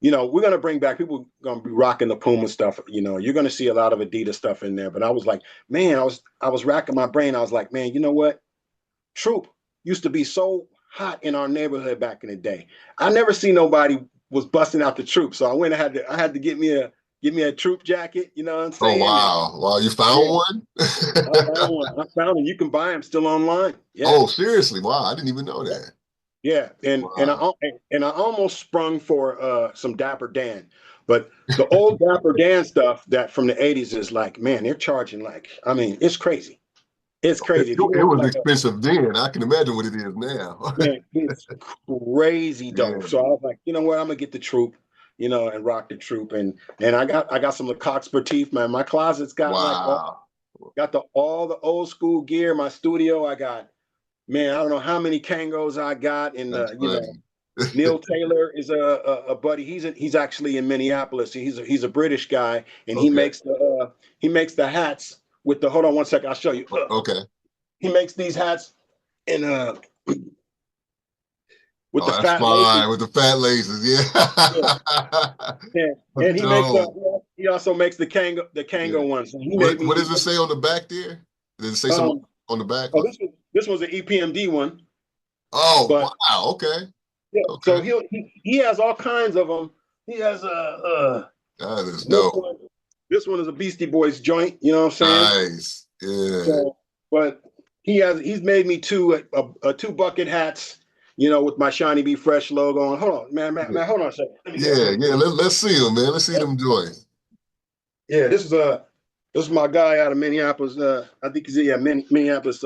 we're gonna bring back, people gonna be rocking the Puma stuff. You're gonna see a lot of Adidas stuff in there. But I was like, man, I was racking my brain. I was like, man, you know what? Troop used to be so hot in our neighborhood back in the day. I never see nobody was busting out the Troop, so I had to get me a Troop jacket. You know what I'm Oh saying? And wow. Wow, you found yeah, one? I found one. I found it. You can buy them still online. Yeah, Oh, seriously? Wow, I didn't even know that. yeah. Wow. And I almost sprung for some Dapper Dan, but the old Dapper Dan stuff that from the '80s is like, man, they're charging like, I mean, it's crazy. It's It, crazy. If you it want was like expensive then. I can imagine what it is now. man, it's crazy dope. Yeah. So I was like, you know what, I'm gonna get the Troop, and rock the Troop, and I got some Lecoq Sportif, man. My closet's got like Wow. all the old school gear. My studio, I got, man, I don't know how many Kangos I got, and That's funny. Neil Taylor is a buddy. He's actually in Minneapolis. He's a British guy, and he Okay. makes the hats with the. Hold on one second, I'll show you. Okay. He makes these hats in with the Oh, that's fat laces. fine with the fat laces. Yeah. Yeah. Yeah, and Dope. he also makes the Yeah. Kango ones. So he made What me. does it say on the back there? Does it say something Um, on the back? oh, this was an EPMD one, Oh, but wow. Okay. yeah. Okay. So he has all kinds of them. He has That is this dope. one. This one is a Beastie Boys joint. You know what I'm saying? Nice. Yeah. So, but he's made me two bucket hats. With my Shiny Be Fresh logo on. Hold on, Yeah. man, hold on a second. Let me get Yeah. one. Yeah. Let's see them, man. Let's see them joints. Yeah, this is my guy out of Minneapolis. I think he's Minneapolis.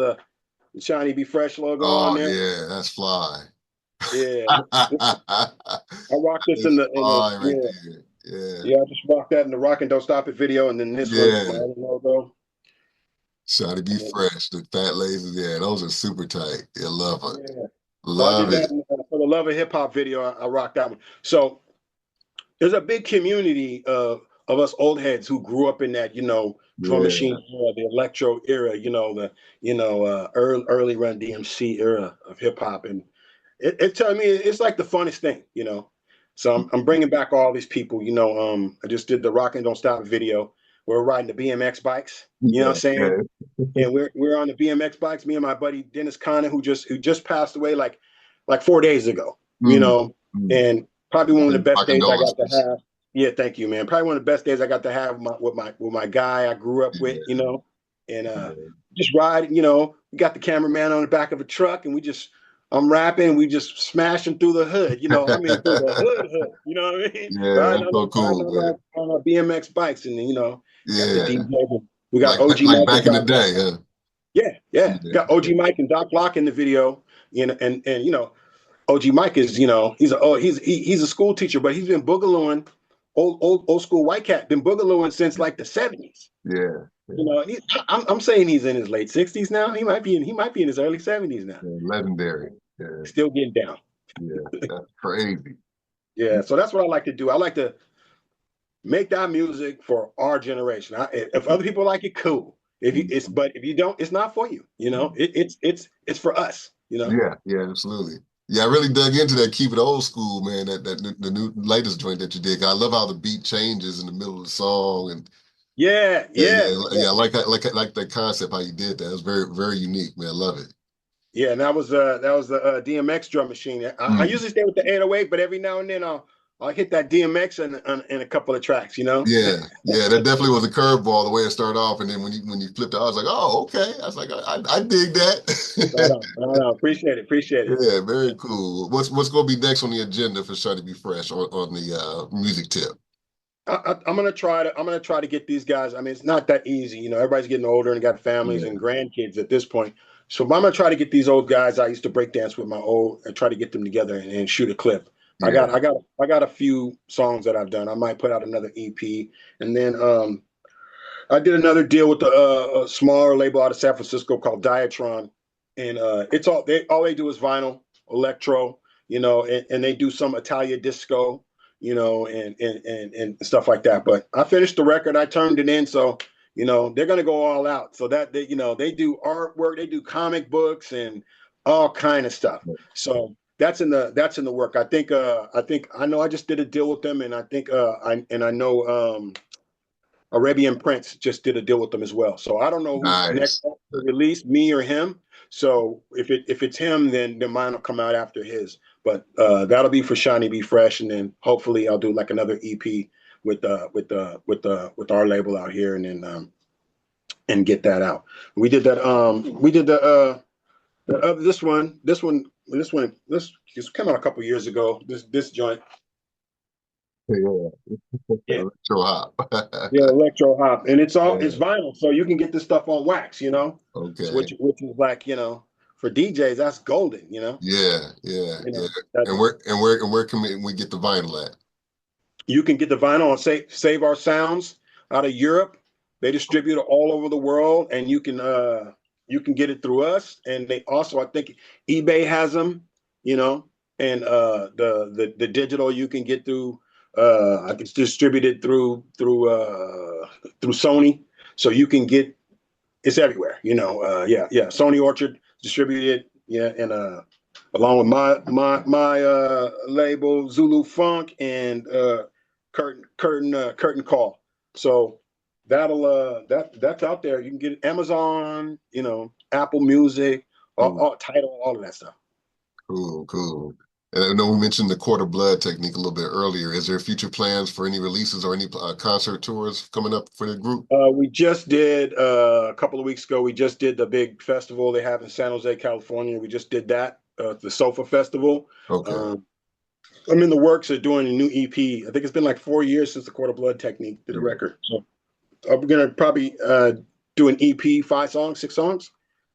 Shiny Be Fresh logo on Oh, there. yeah. That's fly. Yeah, I rocked this in That's the fly right yeah, there. Yeah. yeah. I just rocked that in the Rock and Don't Stop It video, and then this one, my Yeah. other logo. Try to be And then, fresh. The fat lasers. Yeah. Those are super tight. I love it. yeah, so I did Love that it. for the Love of Hip Hop video. I rocked that one. So there's a big community of us old heads who grew up in that, drum machine Yeah. era, the electro era, early Run DMC era of hip hop, and it tell me it's like the funnest thing. So I'm bringing back all these people. I just did the Rock and Don't Stop video. We're riding the BMX bikes. You know what Yeah. I'm saying? Yeah. And we're on the BMX bikes. Me and my buddy Dennis Connor, who just passed away like 4 days ago. Mm, mm. And probably one of the My best days I got to condolences. have. Yeah, thank you, man. Probably one of the best days I got to have with my guy I grew up with. Yeah. And Yeah. just ride. We got the cameraman on the back of a truck, and I'm rapping. We just smashing through the hood. I mean through the hood. You know what I mean? Yeah, Riding that's so cool, man. on our BMX bikes, and then got the Yeah. DJ. We got Like OG like Mike back and in the Doc. day, huh? Yeah, yeah. Yeah. Got OG Mike and Doc Block in the video. And OG Mike is, he's a school teacher, but he's been boogalooing old school white cat, been boogalooing since like the 70s. Yeah. Yeah. I'm saying he's in his late 60s now. He might be in his early 70s now. Yeah. Legendary. Yeah. Still getting down. Yeah. That's crazy. Yeah. So that's what I like to do. I like to make that music for our generation. If other people like it, cool. If you don't, it's not for you. It's for us. you know. Yeah, yeah, absolutely. Yeah, I really dug into that. Keep it old school, man. The new latest joint that you did. I love how the beat changes in the middle of the song, and Yeah, yeah, yeah, yeah, yeah. yeah. I like that concept how you did that. It was very unique, man. I love it. Yeah, and that was the DMX drum machine. I Mm. usually stay with the 808, but every now and then I'll hit that DMX in a couple of tracks, you know. Yeah, yeah. That definitely was a curveball the way it started off, and then when you flipped it, I was like, oh, okay. I was like, I dig Right that. on, right on. Appreciate it, appreciate it. Yeah, very cool. What's going to be next on the agenda for Shawty Be Fresh on the music tip? I'm gonna try to get these guys. I mean, it's not that easy, you know. Everybody's getting older and got families Yeah, and grandkids at this point. So I'm gonna try to get these old guys I used to break dance with my old and try to get them together and shoot a clip. yeah, I got a few songs that I've done. I might put out another EP, and then I did another deal with a smaller label out of San Francisco called Diatron, and it's all they do is vinyl, electro, you know, and they do some Italia disco, you know, and stuff like that. But I finished the record, I turned it in, so you know they're gonna go all out. So that they, you know, they do artwork, they do comic books and all kind of stuff. So that's in the work. I think I know I just did a deal with them, and I think I know Arabian Prince just did a deal with them as well. So I don't know who's next nice. to release, me or him. So if it's him, then mine will come out after his. But that'll be for Shiny Be Fresh, and then hopefully I'll do like another EP with our label out here, and then and get that out. We did that. We did this just came out a couple years ago. This joint, Yeah, yeah. electro hop. Yeah, electro hop, and it's Yeah. vinyl, so you can get this stuff on wax, you know. So Okay. which is like, you know, for DJs that's golden, you know. Yeah, yeah, You yeah. know that And where can we get the vinyl at? you can get the vinyl on Save Our Sounds out of Europe. They distribute it all over the world, and you can get it through us. And they also, I think, eBay has them, you know, and the digital you can get through. I can distribute it through Sony, so you can get it's everywhere. You know, yeah. Sony Orchard distributed, yeah, and along with my label Zulu Funk and Curtain Call. So that's out there. You can get it Amazon, you know, Apple Music, Cool, all title, all of that stuff. cool, cool. And I know we mentioned the quarter blood technique a little bit earlier. Is there future plans for any releases or any concert tours coming up for the group? We just did a couple of weeks ago. We just did the big festival they have in San Jose, California. We just did that, the Sofa Festival. Okay. Um, I'm in the works of doing a new EP. I think it's been like 4 years since the Quarter Blood Technique did a Yeah. record. So I'm gonna probably do an EP, 5 songs, 6 songs.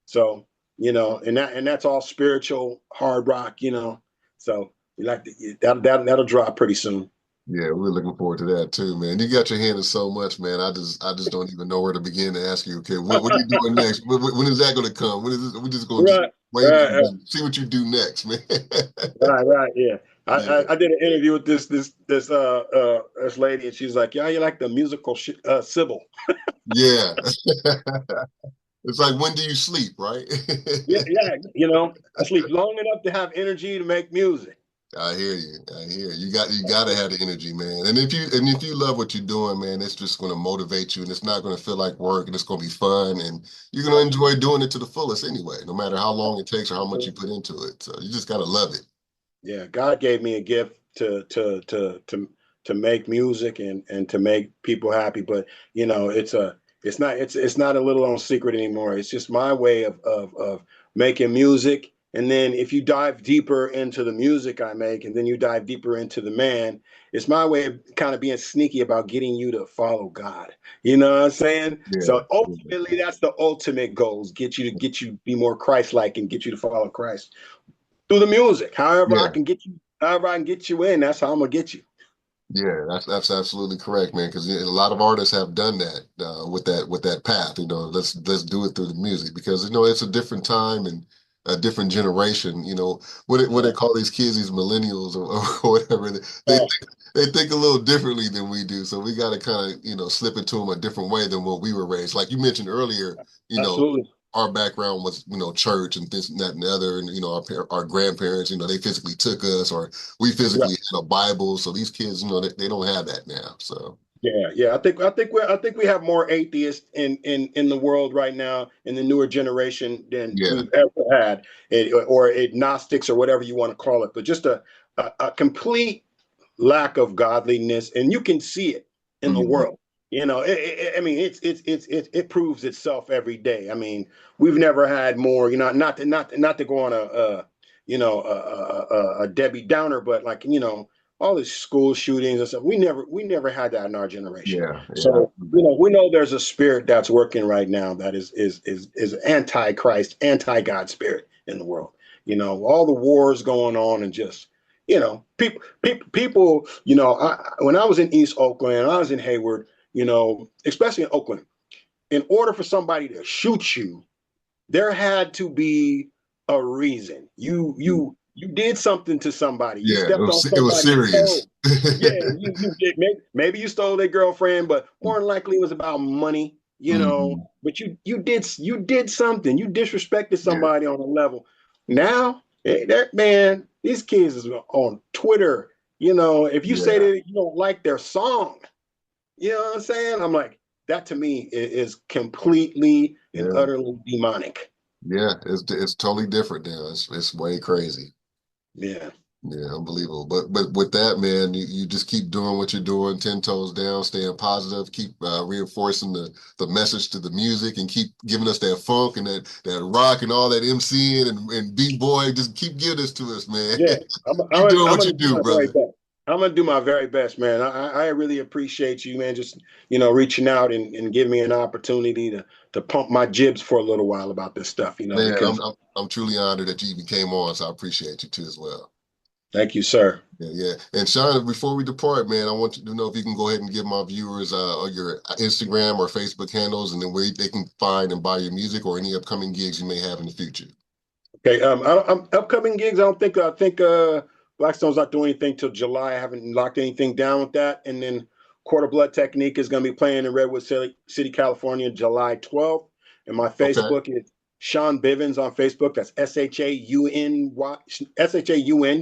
So you know, and that's all spiritual hard rock. You know, so you like that'll drop pretty soon. Yeah, we're looking forward to that too, man. You got your hand in so much, man. I just don't even know where to begin to ask you. Okay, what are you doing next? When is that going to come? When is this? We're just going to just Right, wait right, and just see what you do next, man. right. Yeah, Yeah, I did an interview with this lady, and she's like, "Yeah, you like the musical Sybil." yeah. It's like when do you sleep, right? Yeah, yeah. You know, I sleep long enough to have energy to make music. I hear you. I hear you. You got to have the energy, man. And if you love what you're doing, man, it's just going to motivate you, and it's not going to feel like work, and it's going to be fun, and you're going to enjoy doing it to the fullest anyway, no matter how long it takes or how much you put into it. So you just got to love it. Yeah, God gave me a gift to make music and to make people happy. But you know, it's not a little known secret anymore. It's just my way of making music. And then if you dive deeper into the music I make, and then you dive deeper into the man, it's my way of kind of being sneaky about getting you to follow God. You know what I'm saying? Yeah. So ultimately, that's the ultimate goals: get you to be more Christ-like and get you to follow Christ through the music. Yeah. However I can get you in, that's how I'm gonna get you. Yeah, that's absolutely correct, man. Because a lot of artists have done that with that path. Let's do it through the music because it's a different time and a different generation. What they Right. call these kids, these millennials or whatever. They think a little differently than we do. So we got to kind of slip into them a different way than what we were raised. Like you mentioned earlier, you know, Absolutely. our background was, church and this and that and the other, and our grandparents, they physically took us, or we Right. physically had a Bible. So these kids, they don't have that now. So Yeah, yeah. I think we have more atheists in the world right now in the newer generation than yeah, we've ever had, or agnostics or whatever you want to call it. But just a complete lack of godliness, and you can see it in the mhm. world. I mean, it proves itself every day. I mean, we've never had more. Not to go on a Debbie Downer, but like all these school shootings and stuff. We never had that in our generation. Yeah, yeah, So we know there's a spirit that's working right now that is anti-Christ, anti-God spirit in the world. All the wars going on, and just people. When I was in East Oakland, I was in Hayward. Especially in Oakland, in order for somebody to shoot you, there had to be a reason. You did something to somebody. You yeah. stepped on It was somebody's serious. toe. Yeah, you did. Maybe you stole their girlfriend, but more than likely it was about money. Mhm. But you did something. You disrespected Yeah, somebody on a level. Now, that man, these kids is on Twitter. If you say yeah, that you don't like their song, you know what I'm saying? I'm like, that to me is completely and yeah, utterly demonic. yeah. It's totally different now. It's way crazy. Yeah. Yeah, unbelievable. But with that, man, you just keep doing what you're doing, 10 toes down, staying positive, keep reinforcing the message to the music, and keep giving us that funk and that rock and all that MCing and B-boy. Just keep giving this to us, man. Yeah. I'm, Keep I'm, doing I'm what going you to do do, my very brother. best. I'm going to do my very best, man. I really appreciate you, man, just, reaching out and giving me an opportunity to pump my jibs for a little while about this stuff, Man, I'm, because I'm I'm truly honored that you even came on, so I appreciate you too as well. thank you, sir. Yeah, yeah. And Shaun, before we depart, man, I want you to know if you can go ahead and give my viewers your Instagram or Facebook handles, and then where they can find and buy your music or any upcoming gigs you may have in the future. Okay. I'm upcoming gigs. I think Blackstone's not doing anything till July. I haven't locked anything down with that. And then Quarter Blood Technique is going to be playing in Redwood City, California, July 12th. And my Okay. Facebook is Shaun Bivens on Facebook. That's SHAUN,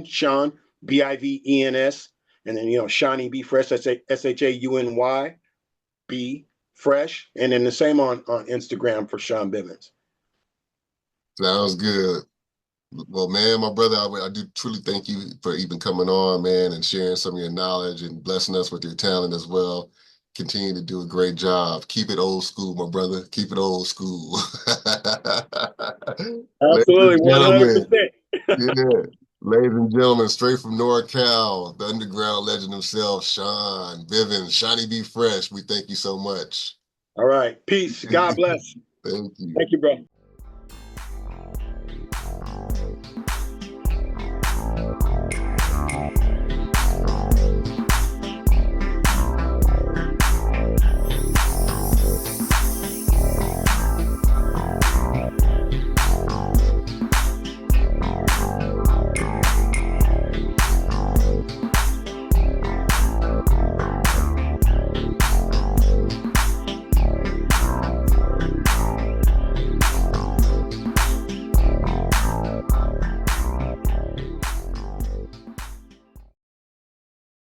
Shaun, Bivens. And then, Shauny Be Fresh, that's SHAUNY, Be Fresh. And then the same on Instagram for Shaun Bivens. Sounds good. Well, man, my brother, I do truly thank you for even coming on, man, and sharing some of your knowledge and blessing us with your talent as well. Continue to do a great job. Keep it old school, my brother. Keep it old school. Ladies Absolutely, and gentlemen, 100%. yeah. Ladies and gentlemen, straight from NorCal, the underground legend himself, Shaun Bivens, Shauny Be Fresh. We thank you so much. All right. Peace. God bless. Thank you. Thank you, bro.